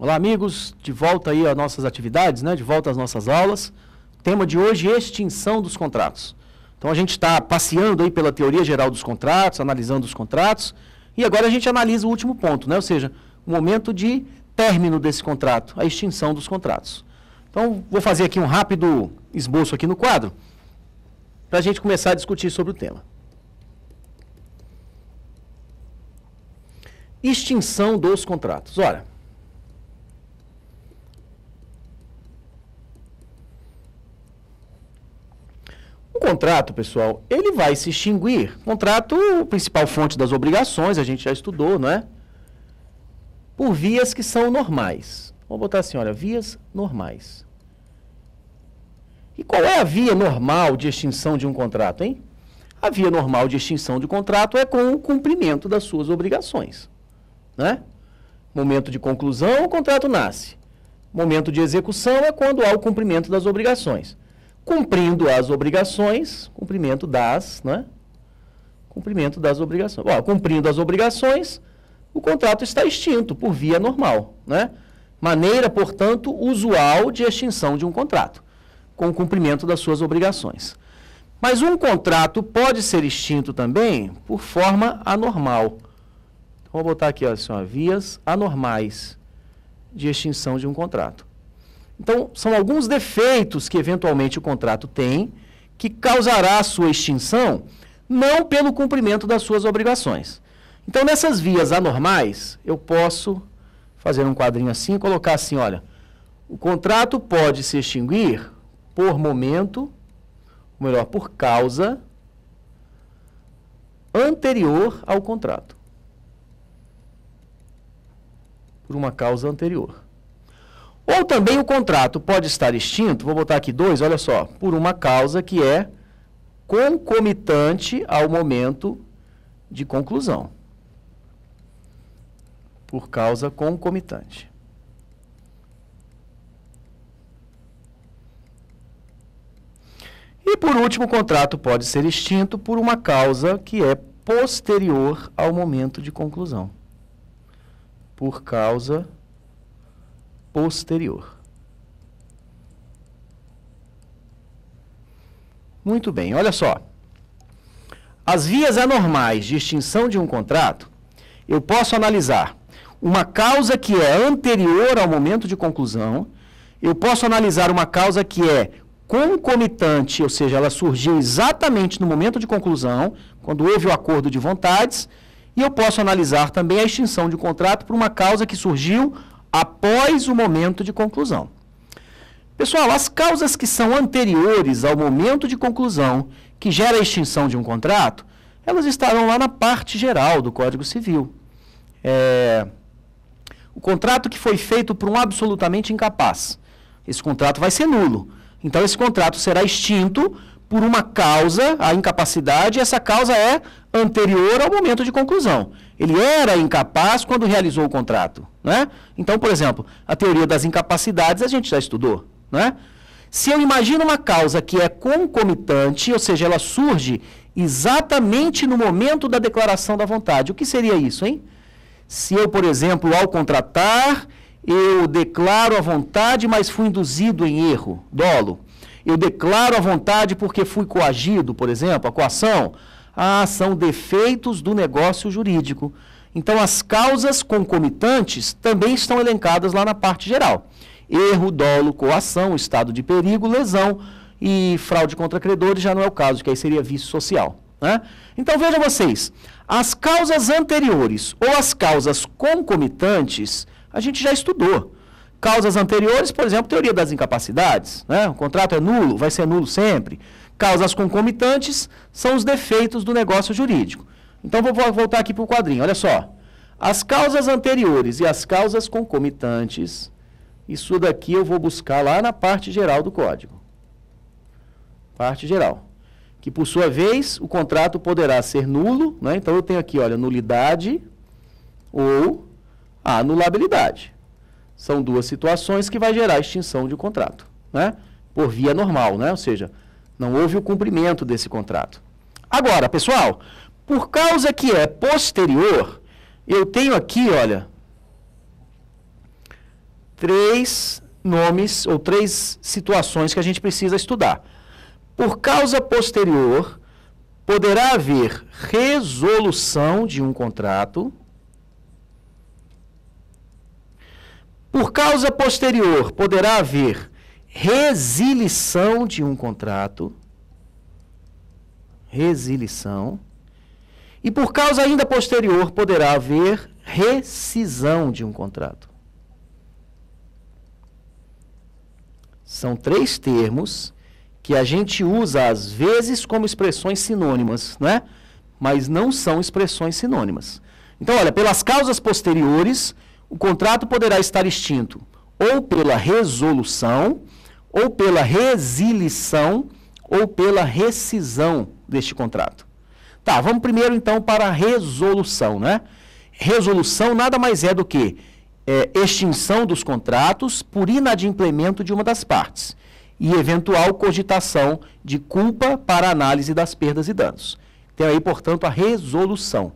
Olá, amigos, de volta aí às nossas atividades, né? De volta às nossas aulas. Tema de hoje, extinção dos contratos. Então, a gente está passeando aí pela teoria geral dos contratos, analisando os contratos, e agora a gente analisa o último ponto, né? Ou seja, o momento de término desse contrato, a extinção dos contratos. Então, vou fazer aqui um rápido esboço aqui no quadro, para a gente começar a discutir sobre o tema. Extinção dos contratos. Ora, o contrato, pessoal, ele vai se extinguir. Contrato, principal fonte das obrigações, a gente já estudou, não é? Por vias que são normais. Vamos botar assim, olha, vias normais. E qual é a via normal de extinção de um contrato, hein? A via normal de extinção de contrato é com o cumprimento das suas obrigações, né? Momento de conclusão, o contrato nasce. Momento de execução é quando há o cumprimento das obrigações. Cumprindo as obrigações, cumprimento das, né? Cumprimento das obrigações. Bom, cumprindo as obrigações, o contrato está extinto por via normal, né? Maneira, portanto, usual de extinção de um contrato, com o cumprimento das suas obrigações. Mas um contrato pode ser extinto também por forma anormal. Então, vou botar aqui, ó, assim, ó, vias anormais de extinção de um contrato. Então, são alguns defeitos que eventualmente o contrato tem que causará a sua extinção não pelo cumprimento das suas obrigações. Então, nessas vias anormais, eu posso fazer um quadrinho assim e colocar assim, olha, o contrato pode se extinguir por momento, ou melhor, por causa anterior ao contrato. Por uma causa anterior. Ou também o contrato pode estar extinto, vou botar aqui dois, olha só, por uma causa que é concomitante ao momento de conclusão. Por causa concomitante. E por último, o contrato pode ser extinto por uma causa que é posterior ao momento de conclusão. Por causa posterior. Muito bem, olha só. As vias anormais de extinção de um contrato, eu posso analisar uma causa que é anterior ao momento de conclusão, eu posso analisar uma causa que é concomitante, ou seja, ela surgiu exatamente no momento de conclusão, quando houve o acordo de vontades, e eu posso analisar também a extinção de contrato por uma causa que surgiu após o momento de conclusão. Pessoal, as causas que são anteriores ao momento de conclusão, que gera a extinção de um contrato, elas estarão lá na parte geral do Código Civil. O contrato que foi feito por um absolutamente incapaz, esse contrato vai ser nulo. Então, esse contrato será extinto por uma causa, a incapacidade, e essa causa é anterior ao momento de conclusão. Ele era incapaz quando realizou o contrato, né? Então, por exemplo, a teoria das incapacidades a gente já estudou, né? Se eu imagino uma causa que é concomitante, ou seja, ela surge exatamente no momento da declaração da vontade, o que seria isso, hein? Se eu, por exemplo, ao contratar, eu declaro a vontade, mas fui induzido em erro, dolo. Eu declaro a vontade porque fui coagido, por exemplo, a coação. São defeitos do negócio jurídico. Então, as causas concomitantes também estão elencadas lá na parte geral. Erro, dolo, coação, estado de perigo, lesão e fraude contra credores já não é o caso, que aí seria vício social, né? Então, vejam vocês, as causas anteriores ou as causas concomitantes, a gente já estudou. Causas anteriores, por exemplo, teoria das incapacidades, né? O contrato é nulo, vai ser nulo sempre. Causas concomitantes são os defeitos do negócio jurídico. Então, vou voltar aqui para o quadrinho, olha só. As causas anteriores e as causas concomitantes, isso daqui eu vou buscar lá na parte geral do Código. Parte geral. Que, por sua vez, o contrato poderá ser nulo, né? Então, eu tenho aqui, olha, nulidade ou anulabilidade. São duas situações que vai gerar extinção de contrato, né? Por via normal, né? Ou seja, não houve o cumprimento desse contrato. Agora, pessoal, por causa que é posterior, eu tenho aqui, olha, três nomes ou três situações que a gente precisa estudar. Por causa posterior, poderá haver resolução de um contrato. Por causa posterior, poderá haver resilição de um contrato. Resilição. E por causa ainda posterior, poderá haver rescisão de um contrato. São três termos que a gente usa às vezes como expressões sinônimas, né? Mas não são expressões sinônimas. Então, olha, pelas causas posteriores, o contrato poderá estar extinto ou pela resolução, ou pela resilição, ou pela rescisão deste contrato. Tá, vamos primeiro então para a resolução, né? Resolução nada mais é do que extinção dos contratos por inadimplemento de uma das partes e eventual cogitação de culpa para análise das perdas e danos. Tem aí, portanto, a resolução.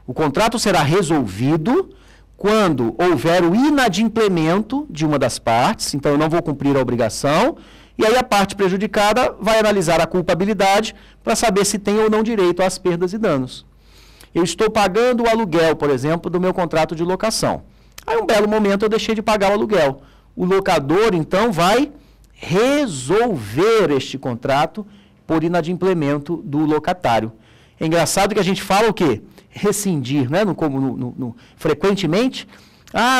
O contrato será resolvido quando houver o inadimplemento de uma das partes, então eu não vou cumprir a obrigação, e aí a parte prejudicada vai analisar a culpabilidade para saber se tem ou não direito às perdas e danos. Eu estou pagando o aluguel, por exemplo, do meu contrato de locação. Aí, um belo momento, eu deixei de pagar o aluguel. O locador, então, vai resolver este contrato por inadimplemento do locatário. É engraçado que a gente fala o quê? Rescindir, né? Frequentemente,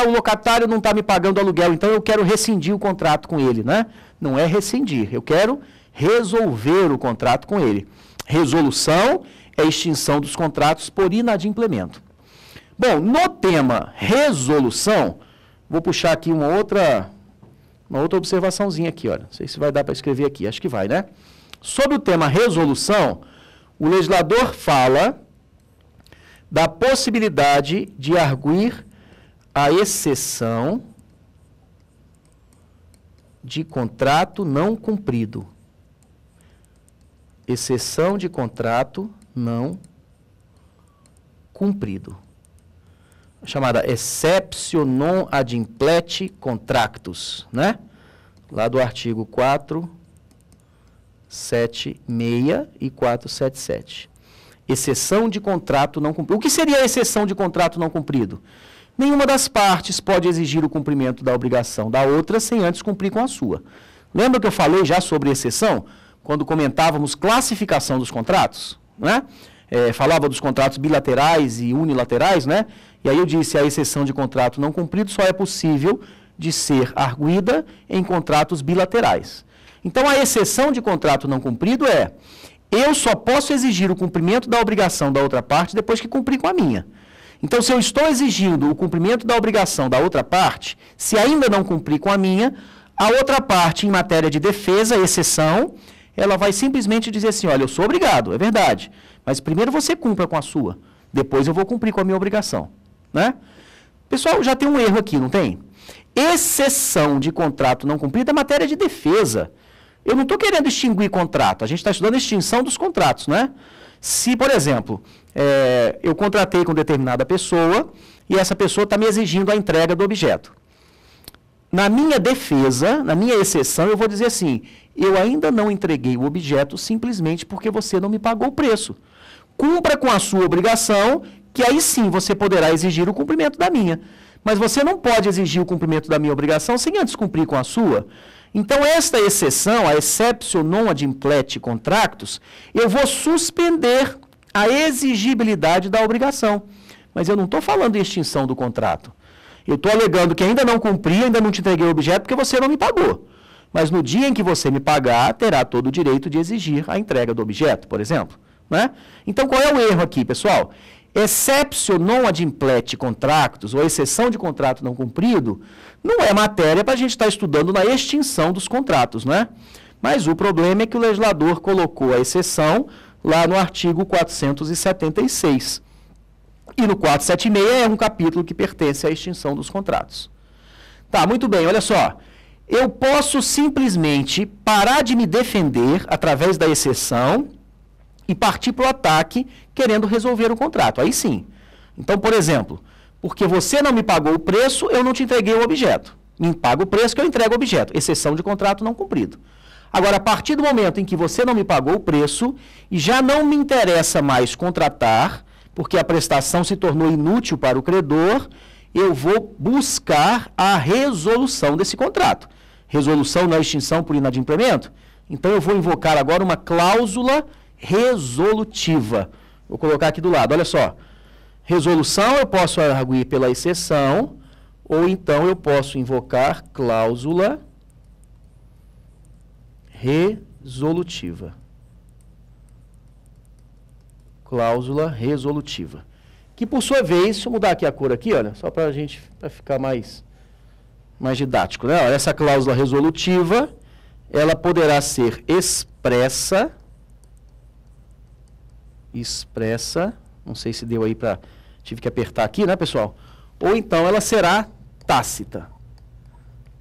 o locatário não está me pagando aluguel, então eu quero rescindir o contrato com ele, né? Não é rescindir, eu quero resolver o contrato com ele. Resolução é extinção dos contratos por inadimplemento. Bom, no tema resolução, vou puxar aqui uma outra observaçãozinha aqui, olha. Não sei se vai dar para escrever aqui, acho que vai, né? Sobre o tema resolução, o legislador fala da possibilidade de arguir a exceção de contrato não cumprido. Exceção de contrato não cumprido. Chamada exceptio non adimplete contractus, né? Lá do artigo 476 e 477. Exceção de contrato não cumprido. O que seria a exceção de contrato não cumprido? Nenhuma das partes pode exigir o cumprimento da obrigação da outra sem antes cumprir com a sua. Lembra que eu falei já sobre exceção? Quando comentávamos classificação dos contratos, né? Falava dos contratos bilaterais e unilaterais, né? E aí eu disse, a exceção de contrato não cumprido só é possível de ser arguida em contratos bilaterais. Então, a exceção de contrato não cumprido eu só posso exigir o cumprimento da obrigação da outra parte depois que cumprir com a minha. Então, se eu estou exigindo o cumprimento da obrigação da outra parte, se ainda não cumprir com a minha, a outra parte, em matéria de defesa, exceção, ela vai simplesmente dizer assim, olha, eu sou obrigado, é verdade, mas primeiro você cumpra com a sua, depois eu vou cumprir com a minha obrigação. Né? Pessoal, já tem um erro aqui, não tem? Exceção de contrato não cumprido é matéria de defesa. Eu não estou querendo extinguir contrato, a gente está estudando a extinção dos contratos, né? Se, por exemplo, eu contratei com determinada pessoa e essa pessoa está me exigindo a entrega do objeto. Na minha defesa, na minha exceção, eu vou dizer assim, eu ainda não entreguei o objeto simplesmente porque você não me pagou o preço. Cumpra com a sua obrigação, que aí sim você poderá exigir o cumprimento da minha. Mas você não pode exigir o cumprimento da minha obrigação sem antes cumprir com a sua. Então, esta exceção, a exceptio non adimplete contractus, eu vou suspender a exigibilidade da obrigação. Mas eu não estou falando em extinção do contrato. Eu estou alegando que ainda não cumpri, ainda não te entreguei o objeto porque você não me pagou. Mas no dia em que você me pagar, terá todo o direito de exigir a entrega do objeto, por exemplo. Né? Então, qual é o erro aqui, pessoal? Exceptio non adimplete contractus, ou exceção de contrato não cumprido, não é matéria para a gente estar estudando na extinção dos contratos, né? Mas o problema é que o legislador colocou a exceção lá no artigo 476. E no 476 é um capítulo que pertence à extinção dos contratos. Tá, muito bem, olha só. Eu posso simplesmente parar de me defender através da exceção e partir para o ataque querendo resolver o contrato. Aí sim. Então, por exemplo, porque você não me pagou o preço, eu não te entreguei o objeto. Me paga o preço que eu entrego o objeto, exceção de contrato não cumprido. Agora, a partir do momento em que você não me pagou o preço e já não me interessa mais contratar, porque a prestação se tornou inútil para o credor, eu vou buscar a resolução desse contrato. Resolução não é extinção por inadimplemento? Então, eu vou invocar agora uma cláusula resolutiva. Vou colocar aqui do lado, olha só. Resolução eu posso arguir pela exceção, ou então eu posso invocar cláusula resolutiva. Cláusula resolutiva. Que por sua vez, deixa eu mudar aqui a cor aqui, olha, só para a gente, para ficar mais didático, né? Olha, essa cláusula resolutiva, ela poderá ser expressa, não sei se deu aí para, tive que apertar aqui, né, pessoal? Ou então ela será tácita.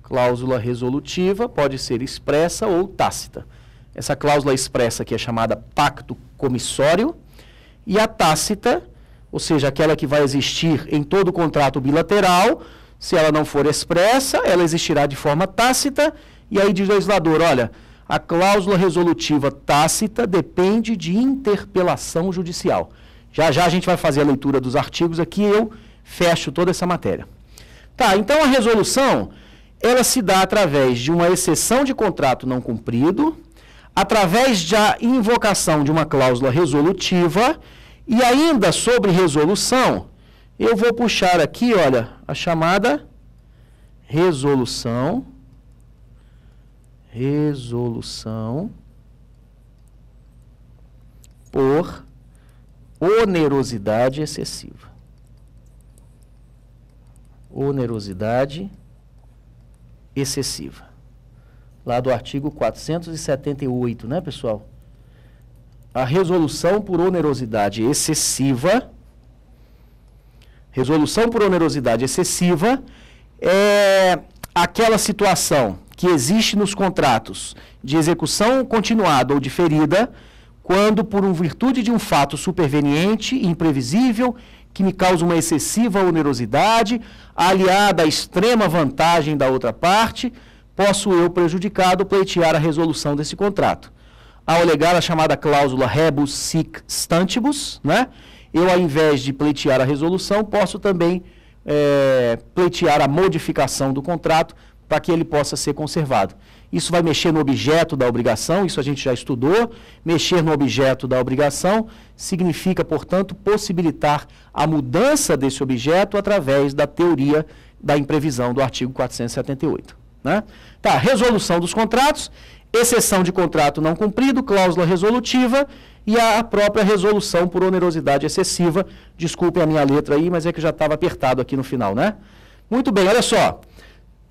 Cláusula resolutiva pode ser expressa ou tácita. Essa cláusula expressa aqui é chamada pacto comissório, e a tácita, ou seja, aquela que vai existir em todo contrato bilateral, se ela não for expressa, ela existirá de forma tácita, e aí diz o legislador, olha, a cláusula resolutiva tácita depende de interpelação judicial. Já já a gente vai fazer a leitura dos artigos aqui e eu fecho toda essa matéria. Tá, então a resolução, ela se dá através de uma exceção de contrato não cumprido, através da invocação de uma cláusula resolutiva, e ainda sobre resolução, eu vou puxar aqui, olha, a chamada resolução por onerosidade excessiva. Onerosidade excessiva. Lá do artigo 478, né, pessoal? A resolução por onerosidade excessiva. Resolução por onerosidade excessiva é aquela situação que existe nos contratos de execução continuada ou diferida, quando, por virtude de um fato superveniente e imprevisível, que me causa uma excessiva onerosidade, aliada à extrema vantagem da outra parte, posso eu, prejudicado, pleitear a resolução desse contrato. Ao alegar a chamada cláusula rebus sic stantibus, né, eu, ao invés de pleitear a resolução, posso também pleitear a modificação do contrato para que ele possa ser conservado. Isso vai mexer no objeto da obrigação, isso a gente já estudou. Mexer no objeto da obrigação significa, portanto, possibilitar a mudança desse objeto através da teoria da imprevisão do artigo 478. Né? Tá, resolução dos contratos, exceção de contrato não cumprido, cláusula resolutiva e a própria resolução por onerosidade excessiva. Desculpem a minha letra aí, mas é que já estava apertado aqui no final, né? Muito bem, olha só.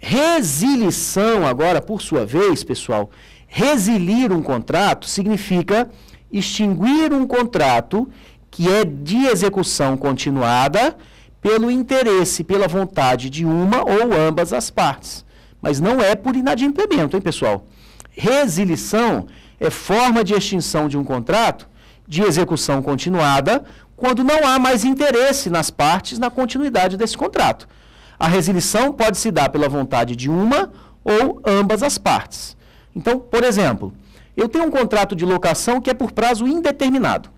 Resilição, agora, por sua vez, pessoal, resilir um contrato significa extinguir um contrato que é de execução continuada pelo interesse, pela vontade de uma ou ambas as partes. Mas não é por inadimplemento, hein, pessoal? Resilição é forma de extinção de um contrato de execução continuada quando não há mais interesse nas partes na continuidade desse contrato. A resilição pode se dar pela vontade de uma ou ambas as partes. Então, por exemplo, eu tenho um contrato de locação que é por prazo indeterminado.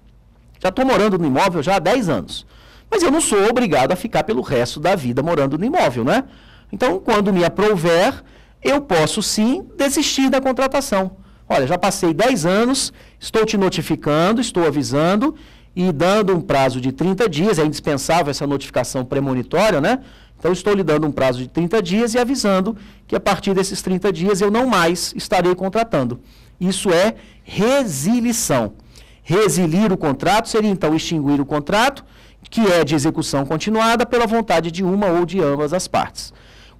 Já estou morando no imóvel já há 10 anos. Mas eu não sou obrigado a ficar pelo resto da vida morando no imóvel, né? Então, quando me aprouver, eu posso sim desistir da contratação. Olha, já passei 10 anos, estou te notificando, estou avisando e dando um prazo de 30 dias, é indispensável essa notificação premonitória, né? Então, estou lhe dando um prazo de 30 dias e avisando que a partir desses 30 dias eu não mais estarei contratando. Isso é resilição. Resilir o contrato seria, então, extinguir o contrato, que é de execução continuada pela vontade de uma ou de ambas as partes.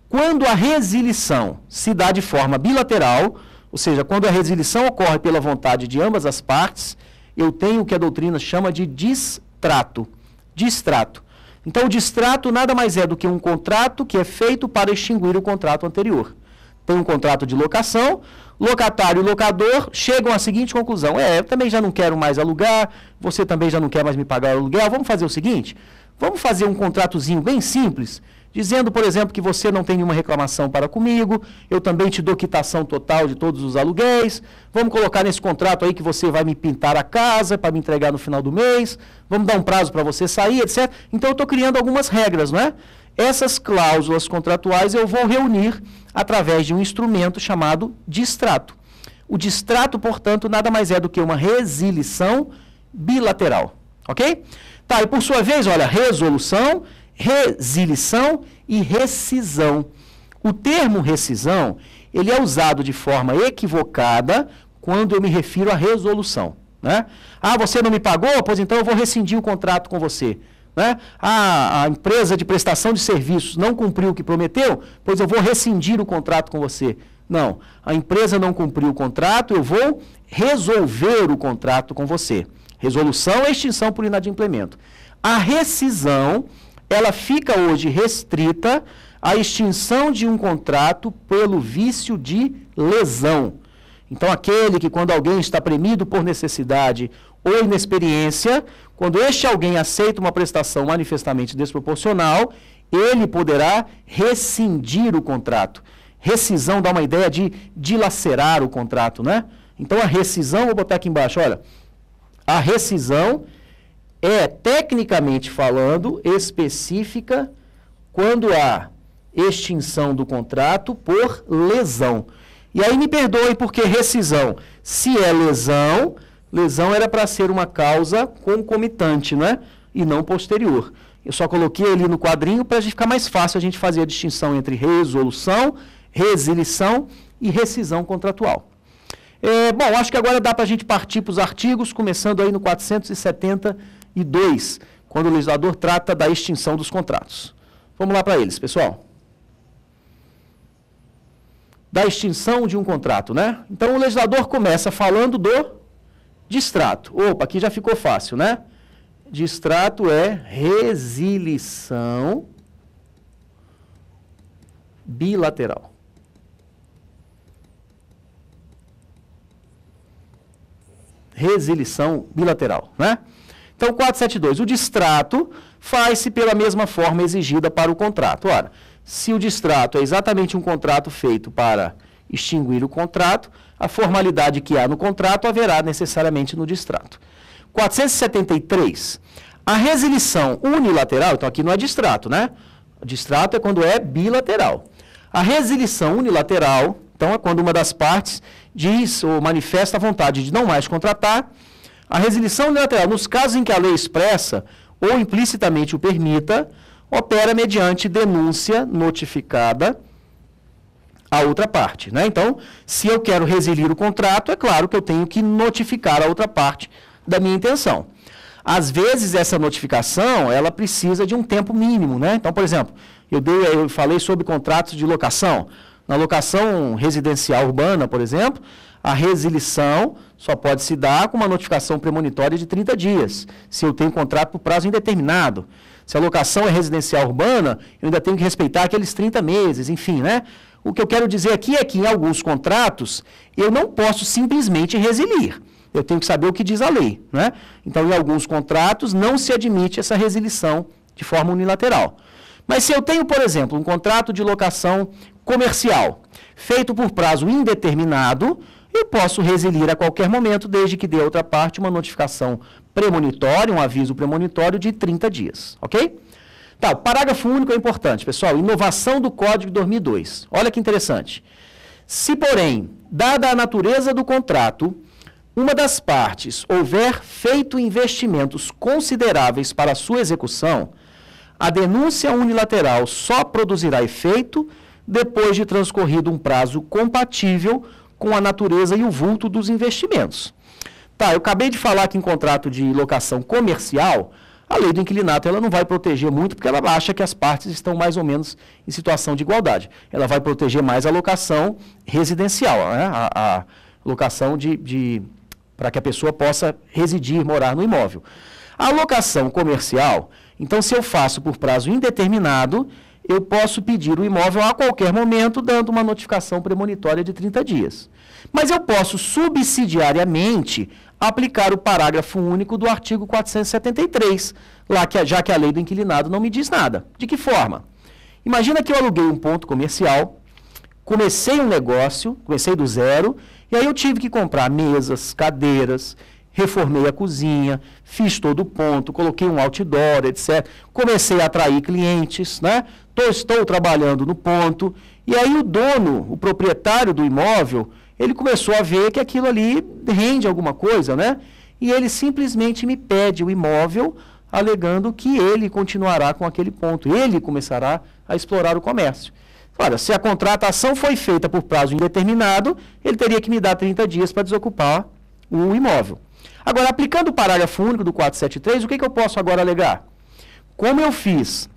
Quando a resilição se dá de forma bilateral, ou seja, quando a resilição ocorre pela vontade de ambas as partes, eu tenho o que a doutrina chama de distrato. Distrato. Então, o distrato nada mais é do que um contrato que é feito para extinguir o contrato anterior. Tem um contrato de locação, locatário e locador chegam à seguinte conclusão: eu também já não quero mais alugar, você também já não quer mais me pagar o aluguel, vamos fazer o seguinte, vamos fazer um contratozinho bem simples, dizendo, por exemplo, que você não tem nenhuma reclamação para comigo, eu também te dou quitação total de todos os aluguéis, vamos colocar nesse contrato aí que você vai me pintar a casa para me entregar no final do mês, vamos dar um prazo para você sair, etc. Então eu estou criando algumas regras, não é? Essas cláusulas contratuais eu vou reunir através de um instrumento chamado distrato. O distrato, portanto, nada mais é do que uma resilição bilateral, ok? Tá, e por sua vez, olha, resolução, resilição e rescisão. O termo rescisão, ele é usado de forma equivocada quando eu me refiro à resolução, né? Ah, você não me pagou? Pois então eu vou rescindir o contrato com você, né? Ah, a empresa de prestação de serviços não cumpriu o que prometeu? Pois eu vou rescindir o contrato com você. Não, a empresa não cumpriu o contrato, eu vou resolver o contrato com você. Resolução é extinção por inadimplemento. A rescisão, ela fica hoje restrita à extinção de um contrato pelo vício de lesão. Então, aquele que quando alguém está premido por necessidade ou inexperiência, quando este alguém aceita uma prestação manifestamente desproporcional, ele poderá rescindir o contrato. Rescisão dá uma ideia de dilacerar o contrato, né? Então, a rescisão, vou botar aqui embaixo, olha, a rescisão é, tecnicamente falando, específica quando há extinção do contrato por lesão. E aí me perdoe porque rescisão, se é lesão, lesão era para ser uma causa concomitante, né? E não posterior. Eu só coloquei ali no quadrinho para ficar mais fácil a gente fazer a distinção entre resolução, resilição e rescisão contratual. Bom, acho que agora dá para a gente partir para os artigos, começando aí no 472, quando o legislador trata da extinção dos contratos. Vamos lá para eles, pessoal. Da extinção de um contrato, né? Então, o legislador começa falando do distrato. Opa, aqui já ficou fácil, né? Distrato é resilição bilateral. Resilição bilateral, né? Então, 472, o distrato faz-se pela mesma forma exigida para o contrato. Ora, se o distrato é exatamente um contrato feito para extinguir o contrato, a formalidade que há no contrato haverá necessariamente no distrato. 473, a resilição unilateral, então aqui não é distrato, né? O distrato é quando é bilateral. A resilição unilateral, então, é quando uma das partes diz ou manifesta a vontade de não mais contratar. A resilição unilateral, nos casos em que a lei expressa ou implicitamente o permita, opera mediante denúncia notificada à outra parte, né? Então, se eu quero resilir o contrato, é claro que eu tenho que notificar a outra parte da minha intenção. Às vezes, essa notificação, ela precisa de um tempo mínimo, né? Então, por exemplo, eu falei sobre contratos de locação. Na locação residencial urbana, por exemplo, a resilição só pode se dar com uma notificação premonitória de 30 dias, se eu tenho contrato por prazo indeterminado. Se a locação é residencial urbana, eu ainda tenho que respeitar aqueles 30 meses, enfim, né? O que eu quero dizer aqui é que em alguns contratos, eu não posso simplesmente resilir. Eu tenho que saber o que diz a lei, né? Então, em alguns contratos, não se admite essa resilição de forma unilateral. Mas se eu tenho, por exemplo, um contrato de locação comercial feito por prazo indeterminado, eu posso resilir a qualquer momento, desde que dê a outra parte uma notificação premonitória, um aviso premonitório de 30 dias, ok? Tá, o parágrafo único é importante, pessoal, inovação do Código de 2002. Olha que interessante. Se, porém, dada a natureza do contrato, uma das partes houver feito investimentos consideráveis para a sua execução, a denúncia unilateral só produzirá efeito depois de transcorrido um prazo compatível com a natureza e o vulto dos investimentos. Tá, eu acabei de falar que em contrato de locação comercial, a lei do inquilinato ela não vai proteger muito, porque ela acha que as partes estão mais ou menos em situação de igualdade. Ela vai proteger mais a locação residencial, né? A locação para que a pessoa possa residir, morar no imóvel. A locação comercial, então, se eu faço por prazo indeterminado, eu posso pedir o imóvel a qualquer momento, dando uma notificação premonitória de 30 dias. Mas eu posso subsidiariamente aplicar o parágrafo único do artigo 473, já que a lei do inquilinato não me diz nada. De que forma? Imagina que eu aluguei um ponto comercial, comecei um negócio, comecei do zero, e aí eu tive que comprar mesas, cadeiras, reformei a cozinha, fiz todo o ponto, coloquei um outdoor, etc. Comecei a atrair clientes, né? Estou trabalhando no ponto, e aí o dono, o proprietário do imóvel, ele começou a ver que aquilo ali rende alguma coisa, né? E ele simplesmente me pede o imóvel, alegando que ele continuará com aquele ponto, ele começará a explorar o comércio. Olha, se a contratação foi feita por prazo indeterminado, ele teria que me dar 30 dias para desocupar o imóvel. Agora, aplicando o parágrafo único do 473, o que eu posso agora alegar? Como eu fiz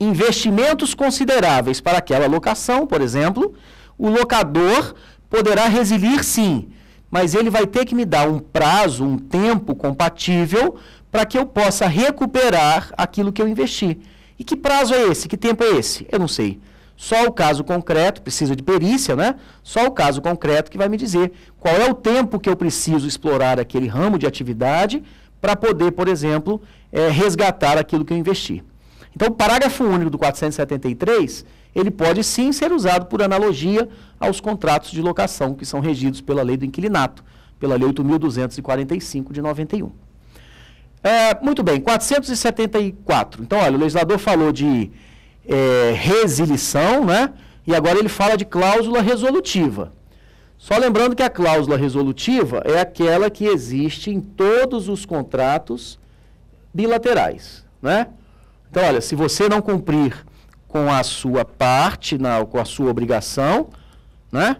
investimentos consideráveis para aquela locação, por exemplo, o locador poderá resilir sim, mas ele vai ter que me dar um prazo, um tempo compatível para que eu possa recuperar aquilo que eu investi. E que prazo é esse? Que tempo é esse? Eu não sei. Só o caso concreto, precisa de perícia, né? Só o caso concreto que vai me dizer qual é o tempo que eu preciso explorar aquele ramo de atividade para poder, por exemplo, resgatar aquilo que eu investi. Então, o parágrafo único do 473, ele pode sim ser usado por analogia aos contratos de locação que são regidos pela lei do inquilinato, pela lei 8.245 de 91. Muito bem, 474. Então, olha, o legislador falou de resilição, né? E agora ele fala de cláusula resolutiva. Só lembrando que a cláusula resolutiva é aquela que existe em todos os contratos bilaterais, né? Então, olha, se você não cumprir com a sua parte, com a sua obrigação, né?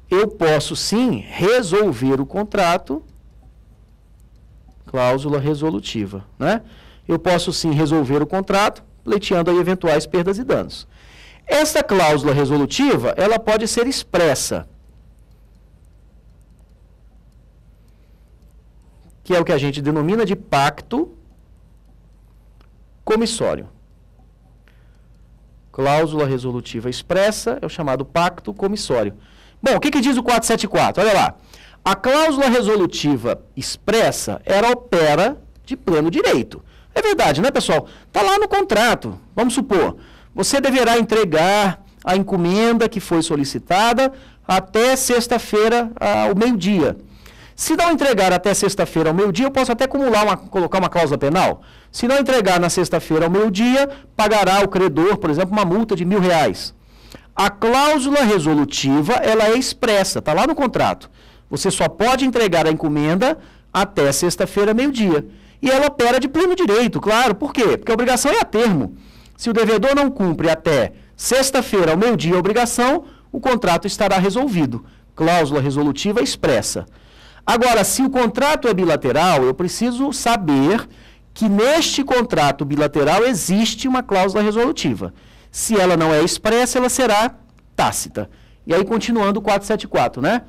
Eu posso sim resolver o contrato, cláusula resolutiva, né? Eu posso sim resolver o contrato, pleiteando aí eventuais perdas e danos. Essa cláusula resolutiva, ela pode ser expressa, que é o que a gente denomina de pacto comissório. Cláusula resolutiva expressa é o chamado pacto comissório. Bom, o que diz o 474? Olha lá. A cláusula resolutiva expressa, ela opera de pleno direito. É verdade, né, pessoal? Está lá no contrato. Vamos supor, você deverá entregar a encomenda que foi solicitada até sexta-feira ao meio-dia. Se não entregar até sexta-feira ao meio-dia, eu posso até colocar uma cláusula penal. Se não entregar na sexta-feira ao meio-dia, pagará o credor, por exemplo, uma multa de R$1.000. A cláusula resolutiva, ela é expressa, está lá no contrato. Você só pode entregar a encomenda até sexta-feira, meio-dia. E ela opera de pleno direito, claro. Por quê? Porque a obrigação é a termo. Se o devedor não cumpre até sexta-feira ao meio-dia a obrigação, o contrato estará resolvido. Cláusula resolutiva expressa. Agora, se o contrato é bilateral, eu preciso saber que neste contrato bilateral existe uma cláusula resolutiva. Se ela não é expressa, ela será tácita. E aí, continuando o 474, né?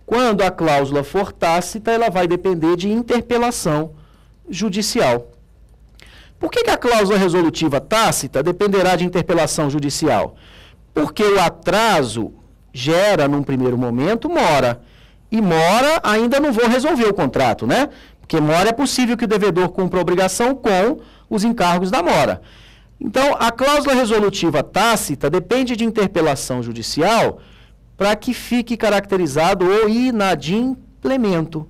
Quando a cláusula for tácita, ela vai depender de interpelação judicial. Por que a cláusula resolutiva tácita dependerá de interpelação judicial? Porque o atraso gera, num primeiro momento, mora. E mora, ainda não vou resolver o contrato, né? Porque mora é possível que o devedor cumpra a obrigação com os encargos da mora. Então, a cláusula resolutiva tácita depende de interpelação judicial para que fique caracterizado o inadimplemento.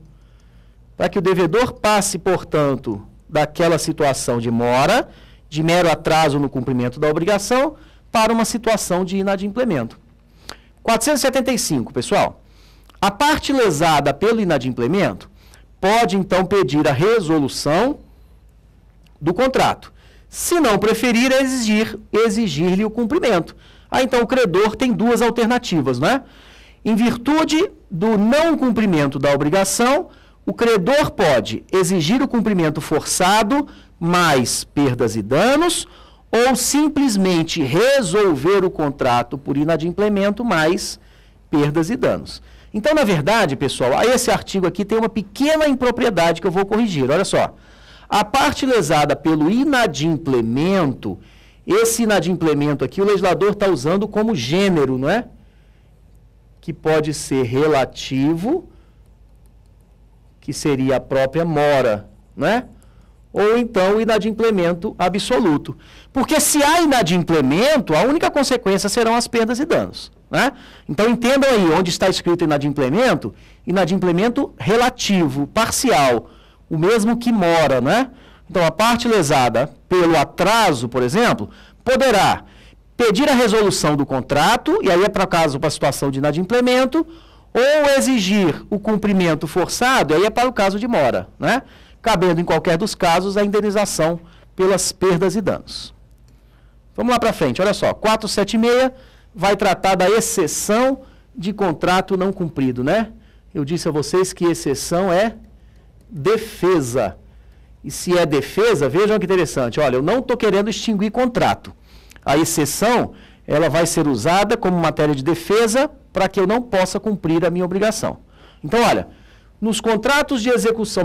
Para que o devedor passe, portanto, daquela situação de mora, de mero atraso no cumprimento da obrigação, para uma situação de inadimplemento. 475, pessoal. A parte lesada pelo inadimplemento pode, então, pedir a resolução do contrato. Se não preferir, exigir-lhe o cumprimento. Então, o credor tem duas alternativas, né? Em virtude do não cumprimento da obrigação, o credor pode exigir o cumprimento forçado, mais perdas e danos, ou simplesmente resolver o contrato por inadimplemento, mais perdas e danos. Então, na verdade, pessoal, esse artigo aqui tem uma pequena impropriedade que eu vou corrigir. Olha só. A parte lesada pelo inadimplemento, esse inadimplemento aqui, o legislador está usando como gênero, não é? Que pode ser relativo, que seria a própria mora, não é? ou então o inadimplemento absoluto. Porque se há inadimplemento, a única consequência serão as perdas e danos, né? Então entendam aí, onde está escrito inadimplemento relativo, parcial, o mesmo que mora, né? Então a parte lesada pelo atraso, por exemplo, poderá pedir a resolução do contrato, e aí é para a situação de inadimplemento, ou exigir o cumprimento forçado, e aí é para o caso de mora, né? Cabendo em qualquer dos casos a indenização pelas perdas e danos. Vamos lá para frente, olha só, 476 vai tratar da exceção de contrato não cumprido, né? Eu disse a vocês que exceção é defesa. E se é defesa, vejam que interessante, olha, eu não estou querendo extinguir contrato. A exceção, ela vai ser usada como matéria de defesa para que eu não possa cumprir a minha obrigação. Então, olha, nos contratos de execução,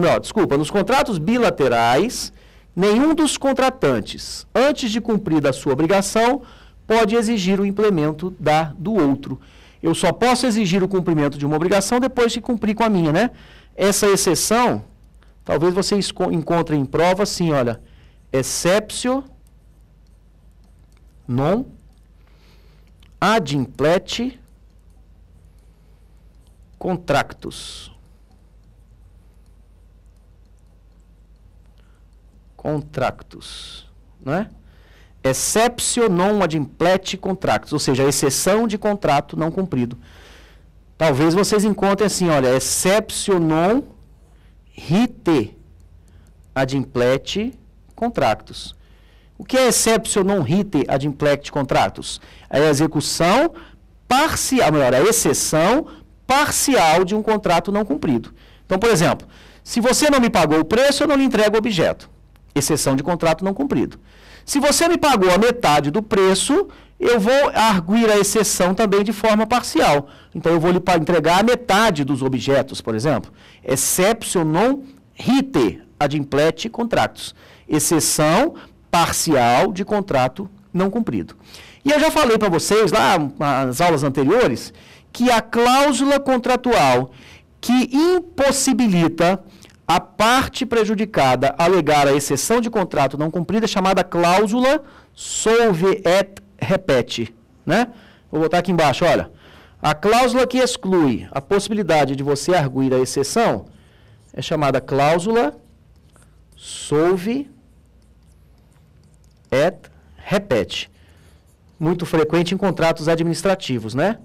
nos contratos bilaterais, nenhum dos contratantes, antes de cumprir a sua obrigação, pode exigir o implemento do outro. Eu só posso exigir o cumprimento de uma obrigação depois de cumprir com a minha, né? Essa exceção, talvez vocês encontrem em prova assim, olha, exceptio non adimplet contractus. Contractus, né? Exceptio non adimplet contractus, ou seja, a exceção de contrato não cumprido. Talvez vocês encontrem assim, olha, exceptio non rite adimplet contractus. O que é exceptio non rite adimplet contractus? É a execução parcial, melhor, a exceção parcial de um contrato não cumprido. Então, por exemplo, se você não me pagou o preço, eu não lhe entrego o objeto. Exceção de contrato não cumprido. Se você me pagou a metade do preço, eu vou arguir a exceção também de forma parcial. Então, eu vou lhe entregar a metade dos objetos, por exemplo. Exceptio non rite adimplet contractus. Exceção parcial de contrato não cumprido. E eu já falei para vocês, lá nas aulas anteriores, que a cláusula contratual que impossibilita a parte prejudicada alegar a exceção de contrato não cumprido é chamada cláusula solve et repete, né? Vou botar aqui embaixo, olha. A cláusula que exclui a possibilidade de você arguir a exceção é chamada cláusula solve et repete. Muito frequente em contratos administrativos, né?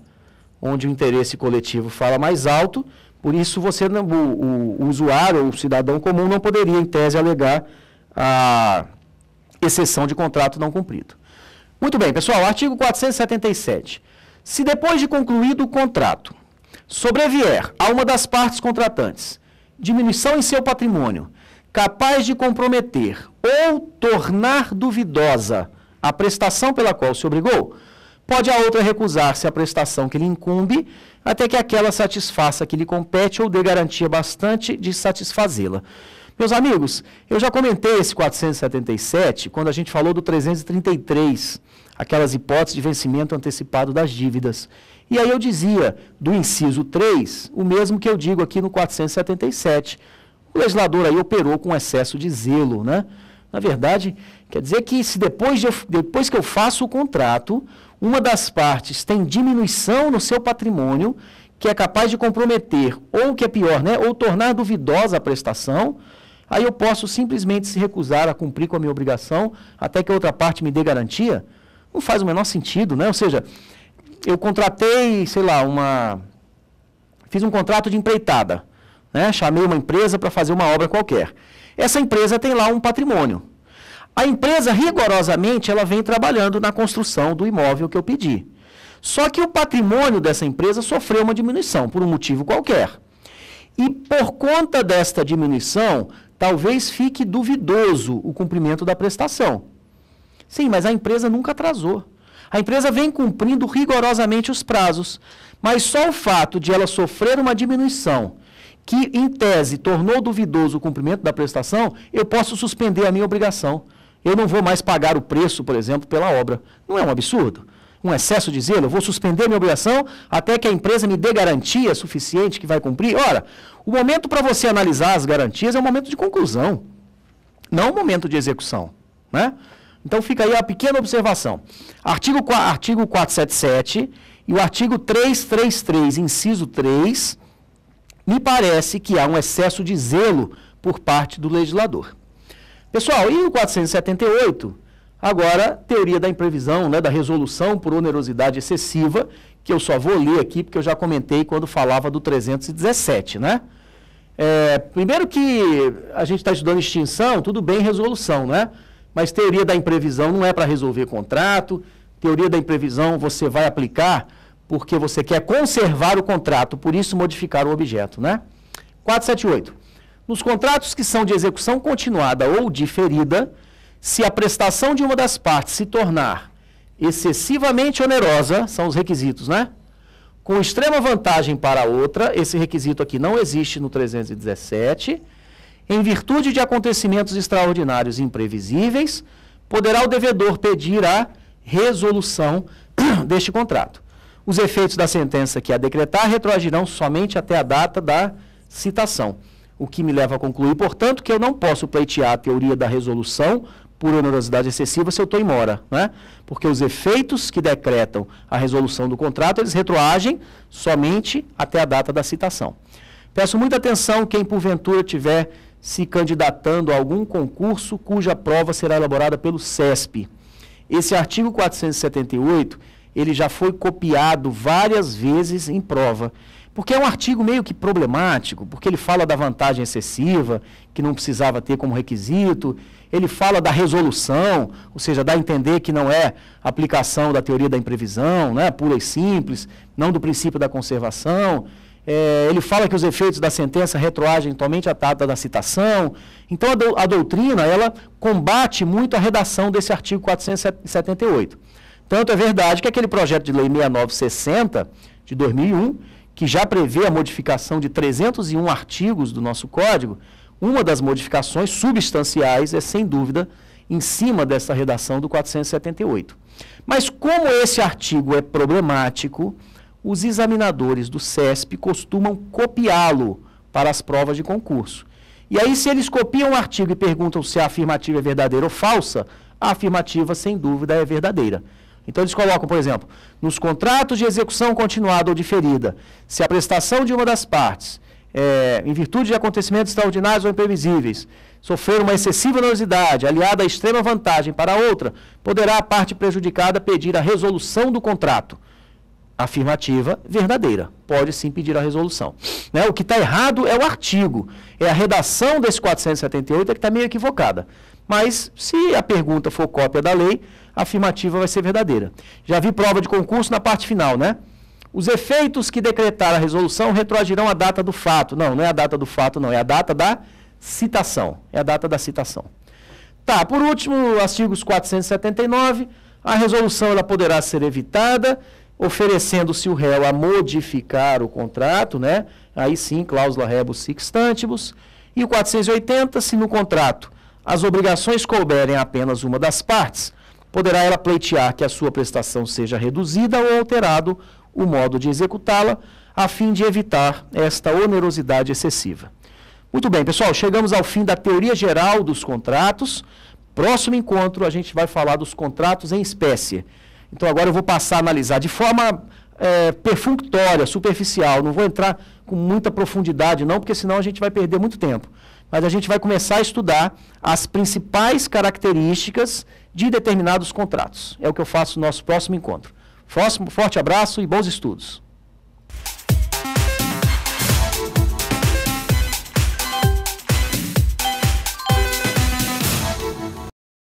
Onde o interesse coletivo fala mais alto. Por isso, o usuário ou o cidadão comum não poderia, em tese, alegar a exceção de contrato não cumprido. Muito bem, pessoal, artigo 477. Se depois de concluído o contrato, sobrevier a uma das partes contratantes diminuição em seu patrimônio, capaz de comprometer ou tornar duvidosa a prestação pela qual se obrigou, pode a outra recusar-se à prestação que lhe incumbe, até que aquela satisfaça que lhe compete ou dê garantia bastante de satisfazê-la. Meus amigos, eu já comentei esse 477 quando a gente falou do 333, aquelas hipóteses de vencimento antecipado das dívidas. E aí eu dizia, do inciso 3, o mesmo que eu digo aqui no 477. O legislador aí operou com excesso de zelo, né? Na verdade, quer dizer que se depois que eu faço o contrato, uma das partes tem diminuição no seu patrimônio, que é capaz de comprometer, ou o que é pior, né, ou tornar duvidosa a prestação, aí eu posso simplesmente se recusar a cumprir com a minha obrigação, até que a outra parte me dê garantia. Não faz o menor sentido, né? Ou seja, eu contratei, sei lá, fiz um contrato de empreitada, né? Chamei uma empresa para fazer uma obra qualquer. Essa empresa tem lá um patrimônio. A empresa, rigorosamente, ela vem trabalhando na construção do imóvel que eu pedi. Só que o patrimônio dessa empresa sofreu uma diminuição, por um motivo qualquer. E por conta desta diminuição, talvez fique duvidoso o cumprimento da prestação. Sim, mas a empresa nunca atrasou. A empresa vem cumprindo rigorosamente os prazos. Mas só o fato de ela sofrer uma diminuição que, em tese, tornou duvidoso o cumprimento da prestação, eu posso suspender a minha obrigação. Eu não vou mais pagar o preço, por exemplo, pela obra. Não é um absurdo? Um excesso de zelo? Eu vou suspender minha obrigação até que a empresa me dê garantia suficiente que vai cumprir? Ora, o momento para você analisar as garantias é o momento de conclusão. não o momento de execução, né? Então fica aí a pequena observação. Artigo 477 e o artigo 333, inciso 3, me parece que há um excesso de zelo por parte do legislador. Pessoal, e o 478, agora, teoria da imprevisão, né, da resolução por onerosidade excessiva, que eu só vou ler aqui, porque eu já comentei quando falava do 317, né? Primeiro que a gente está estudando extinção, tudo bem, resolução, né? Mas teoria da imprevisão não é para resolver contrato, teoria da imprevisão você vai aplicar porque você quer conservar o contrato, por isso modificar o objeto, né? 478. Nos contratos que são de execução continuada ou diferida, se a prestação de uma das partes se tornar excessivamente onerosa, são os requisitos, né? Com extrema vantagem para a outra, esse requisito aqui não existe no 317, em virtude de acontecimentos extraordinários e imprevisíveis, poderá o devedor pedir a resolução deste contrato. Os efeitos da sentença que a decretar retroagirão somente até a data da citação, o que me leva a concluir, portanto, que eu não posso pleitear a teoria da resolução por onerosidade excessiva se eu estou em mora, né? Porque os efeitos que decretam a resolução do contrato, eles retroagem somente até a data da citação. Peço muita atenção quem, porventura, tiver se candidatando a algum concurso cuja prova será elaborada pelo CESP. Esse artigo 478, ele já foi copiado várias vezes em prova, porque é um artigo meio que problemático, porque ele fala da vantagem excessiva, que não precisava ter como requisito, ele fala da resolução, ou seja, dá a entender que não é aplicação da teoria da imprevisão, né, pura e simples, não do princípio da conservação. Ele fala que os efeitos da sentença retroagem somente à data da citação. Então, a doutrina, ela combate muito a redação desse artigo 478. Tanto é verdade que aquele projeto de lei 6960, de 2001, que já prevê a modificação de 301 artigos do nosso Código, uma das modificações substanciais é, sem dúvida, em cima dessa redação do 478. Mas como esse artigo é problemático, os examinadores do CESP costumam copiá-lo para as provas de concurso. E aí, se eles copiam o artigo e perguntam se a afirmativa é verdadeira ou falsa, a afirmativa, sem dúvida, é verdadeira. Então, eles colocam, por exemplo, nos contratos de execução continuada ou diferida, se a prestação de uma das partes, em virtude de acontecimentos extraordinários ou imprevisíveis, sofrer uma excessiva onerosidade, aliada a extrema vantagem para a outra, poderá a parte prejudicada pedir a resolução do contrato. Afirmativa verdadeira. Pode sim pedir a resolução. Né? O que está errado é o artigo. É a redação desse 478 que está meio equivocada. Mas, se a pergunta for cópia da lei, a afirmativa vai ser verdadeira. Já vi prova de concurso na parte final, né? Os efeitos que decretar a resolução retroagirão à data do fato. Não, não é a data do fato, não. É a data da citação. É a data da citação. Tá, por último, artigos 479. A resolução ela poderá ser evitada, oferecendo-se o réu a modificar o contrato, né? Aí sim, cláusula rebus sic stantibus. E o 480, se no contrato as obrigações couberem a apenas uma das partes, poderá ela pleitear que a sua prestação seja reduzida ou alterado o modo de executá-la, a fim de evitar esta onerosidade excessiva. Muito bem, pessoal, chegamos ao fim da teoria geral dos contratos. Próximo encontro, a gente vai falar dos contratos em espécie. Então, agora eu vou passar a analisar de forma perfunctória, superficial. Não vou entrar com muita profundidade, não, porque senão a gente vai perder muito tempo. Mas a gente vai começar a estudar as principais características de determinados contratos. É o que eu faço no nosso próximo encontro. Forte abraço e bons estudos.